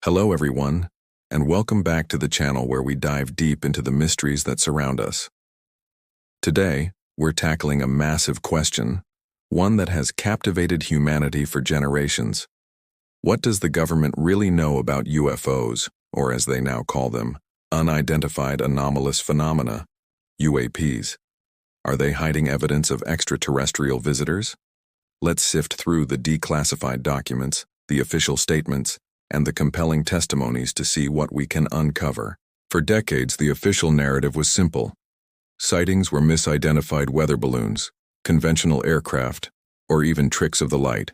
Hello everyone, and welcome back to the channel where we dive deep into the mysteries that surround us. Today, we're tackling a massive question, one that has captivated humanity for generations. What does the government really know about UFOs, or as they now call them, unidentified anomalous phenomena, UAPs? Are they hiding evidence of extraterrestrial visitors? Let's sift through the declassified documents, the official statements, and the compelling testimonies to see what we can uncover. For decades, the official narrative was simple. Sightings were misidentified weather balloons, conventional aircraft, or even tricks of the light.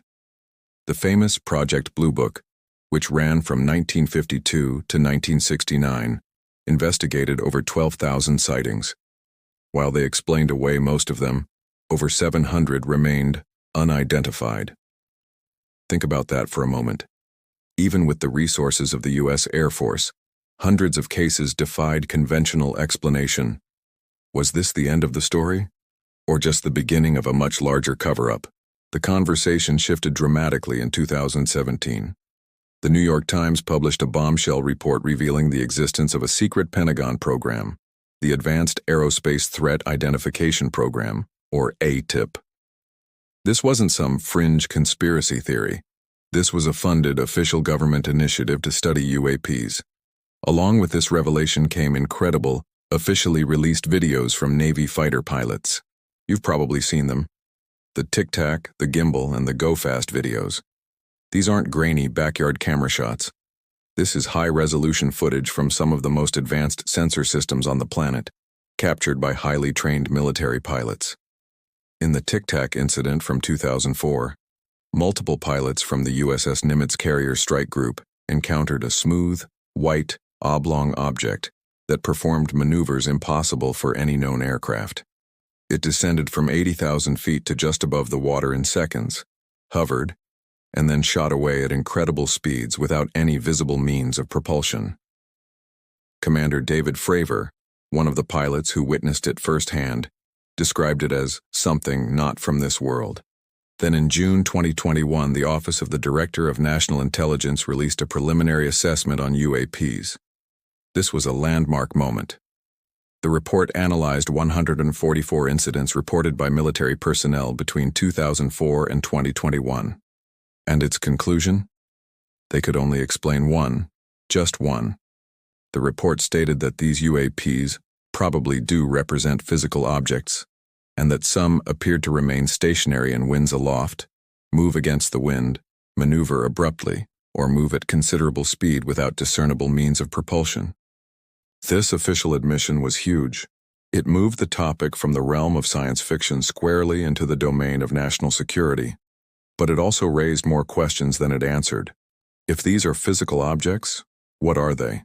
The famous Project Blue Book, which ran from 1952 to 1969, investigated over 12,000 sightings. While they explained away most of them, over 700 remained unidentified. Think about that for a moment. Even with the resources of the U.S. Air Force, hundreds of cases defied conventional explanation. Was this the end of the story? Or just the beginning of a much larger cover-up? The conversation shifted dramatically in 2017. The New York Times published a bombshell report revealing the existence of a secret Pentagon program, the Advanced Aerospace Threat Identification Program, or ATIP. This wasn't some fringe conspiracy theory. This was a funded official government initiative to study UAPs. Along with this revelation came incredible, officially released videos from Navy fighter pilots. You've probably seen them. The Tic Tac, the Gimbal, and the Go Fast videos. These aren't grainy backyard camera shots. This is high-resolution footage from some of the most advanced sensor systems on the planet, captured by highly trained military pilots. In the Tic Tac incident from 2004, multiple pilots from the USS Nimitz Carrier Strike Group encountered a smooth, white, oblong object that performed maneuvers impossible for any known aircraft. It descended from 80,000 feet to just above the water in seconds, hovered, and then shot away at incredible speeds without any visible means of propulsion. Commander David Fravor, one of the pilots who witnessed it firsthand, described it as something not from this world. Then in June 2021, the Office of the Director of National Intelligence released a preliminary assessment on UAPs. This was a landmark moment. The report analyzed 144 incidents reported by military personnel between 2004 and 2021. And its conclusion? They could only explain one, just one. The report stated that these UAPs probably do represent physical objects, and that some appeared to remain stationary in winds aloft, move against the wind, maneuver abruptly, or move at considerable speed without discernible means of propulsion. This official admission was huge. It moved the topic from the realm of science fiction squarely into the domain of national security, but it also raised more questions than it answered. If these are physical objects, what are they?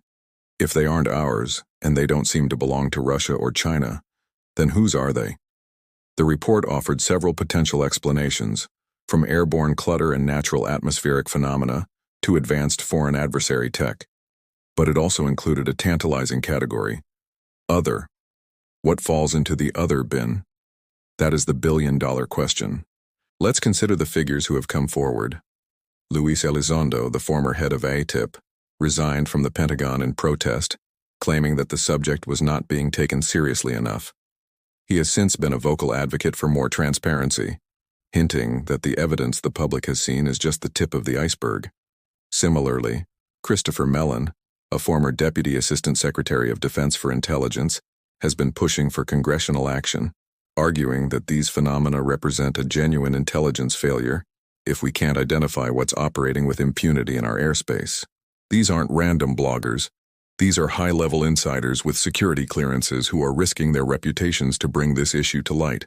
If they aren't ours, and they don't seem to belong to Russia or China, then whose are they? The report offered several potential explanations, from airborne clutter and natural atmospheric phenomena to advanced foreign adversary tech. But it also included a tantalizing category: other. What falls into the other bin? That is the billion-dollar question. Let's consider the figures who have come forward. Luis Elizondo, the former head of ATIP, resigned from the Pentagon in protest, claiming that the subject was not being taken seriously enough. He has since been a vocal advocate for more transparency, hinting that the evidence the public has seen is just the tip of the iceberg. Similarly, Christopher Mellon, a former Deputy Assistant Secretary of Defense for Intelligence, has been pushing for congressional action, arguing that these phenomena represent a genuine intelligence failure if we can't identify what's operating with impunity in our airspace. These aren't random bloggers. These are high-level insiders with security clearances who are risking their reputations to bring this issue to light.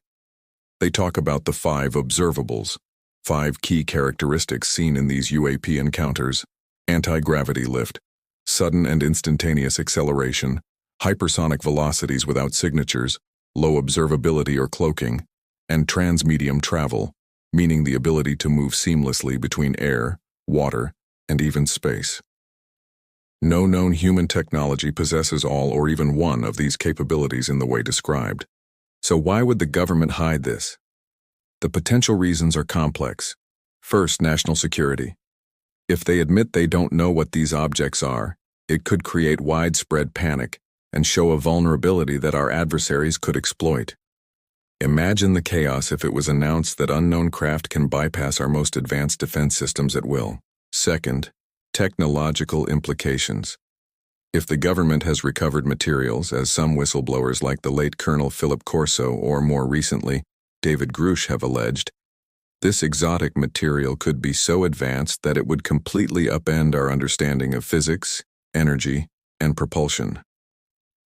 They talk about the 5 observables, 5 key characteristics seen in these UAP encounters: anti-gravity lift, sudden and instantaneous acceleration, hypersonic velocities without signatures, low observability or cloaking, and transmedium travel, meaning the ability to move seamlessly between air, water, and even space. No known human technology possesses all or even one of these capabilities in the way described. So why would the government hide this? The potential reasons are complex. First, national security. If they admit they don't know what these objects are, it could create widespread panic and show a vulnerability that our adversaries could exploit. Imagine the chaos if it was announced that unknown craft can bypass our most advanced defense systems at will. Second, technological implications. If the government has recovered materials, as some whistleblowers like the late Colonel Philip Corso or more recently, David Grush have alleged, this exotic material could be so advanced that it would completely upend our understanding of physics, energy, and propulsion.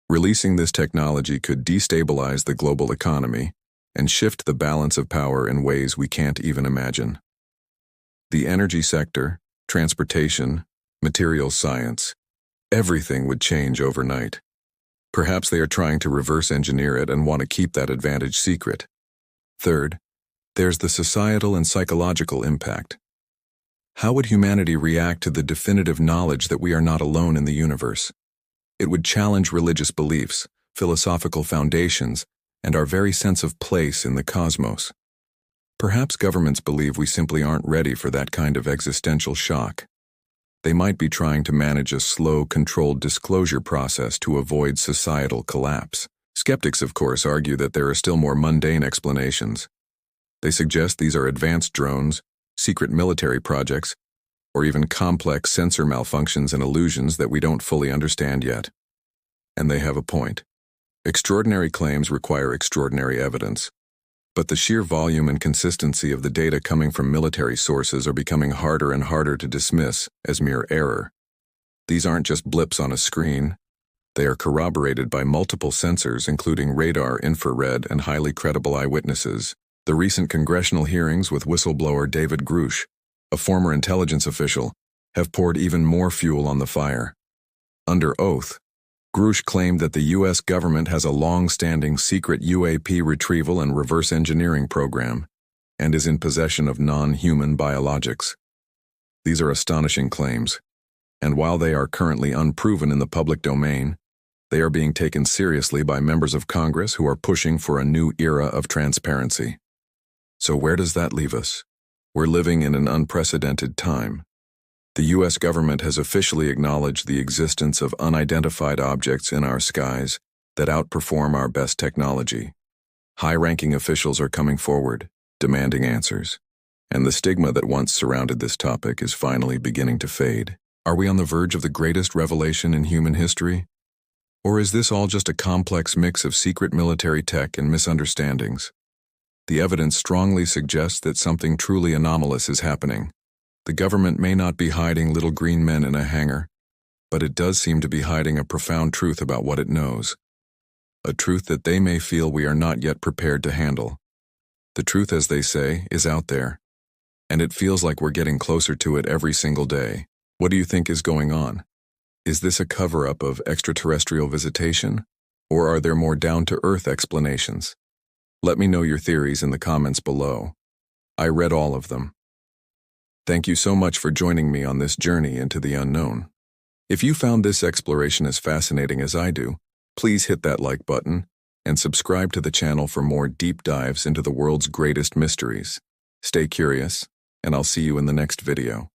Releasing this technology could destabilize the global economy and shift the balance of power in ways we can't even imagine. The energy sector, transportation, materials science, everything would change overnight. Perhaps they are trying to reverse engineer it and want to keep that advantage secret. Third, there's the societal and psychological impact. How would humanity react to the definitive knowledge that we are not alone in the universe? It would challenge religious beliefs, philosophical foundations, and our very sense of place in the cosmos. Perhaps governments believe we simply aren't ready for that kind of existential shock. They might be trying to manage a slow, controlled disclosure process to avoid societal collapse. Skeptics, of course, argue that there are still more mundane explanations. They suggest these are advanced drones, secret military projects, or even complex sensor malfunctions and illusions that we don't fully understand yet. And they have a point. Extraordinary claims require extraordinary evidence, but the sheer volume and consistency of the data coming from military sources are becoming harder and harder to dismiss as mere error. These aren't just blips on a screen. They are corroborated by multiple sensors, including radar, infrared, and highly credible eyewitnesses. The recent congressional hearings with whistleblower David Grush, a former intelligence official, have poured even more fuel on the fire. Under oath, Grush claimed that the U.S. government has a long-standing secret UAP retrieval and reverse engineering program and is in possession of non-human biologics. These are astonishing claims, and while they are currently unproven in the public domain, they are being taken seriously by members of Congress who are pushing for a new era of transparency. So where does that leave us? We're living in an unprecedented time. The U.S. government has officially acknowledged the existence of unidentified objects in our skies that outperform our best technology. High-ranking officials are coming forward, demanding answers, and the stigma that once surrounded this topic is finally beginning to fade. Are we on the verge of the greatest revelation in human history? Or is this all just a complex mix of secret military tech and misunderstandings? The evidence strongly suggests that something truly anomalous is happening. The government may not be hiding little green men in a hangar, but it does seem to be hiding a profound truth about what it knows. A truth that they may feel we are not yet prepared to handle. The truth, as they say, is out there, and it feels like we're getting closer to it every single day. What do you think is going on? Is this a cover-up of extraterrestrial visitation, or are there more down-to-earth explanations? Let me know your theories in the comments below. I read all of them. Thank you so much for joining me on this journey into the unknown. If you found this exploration as fascinating as I do, please hit that like button and subscribe to the channel for more deep dives into the world's greatest mysteries. Stay curious, and I'll see you in the next video.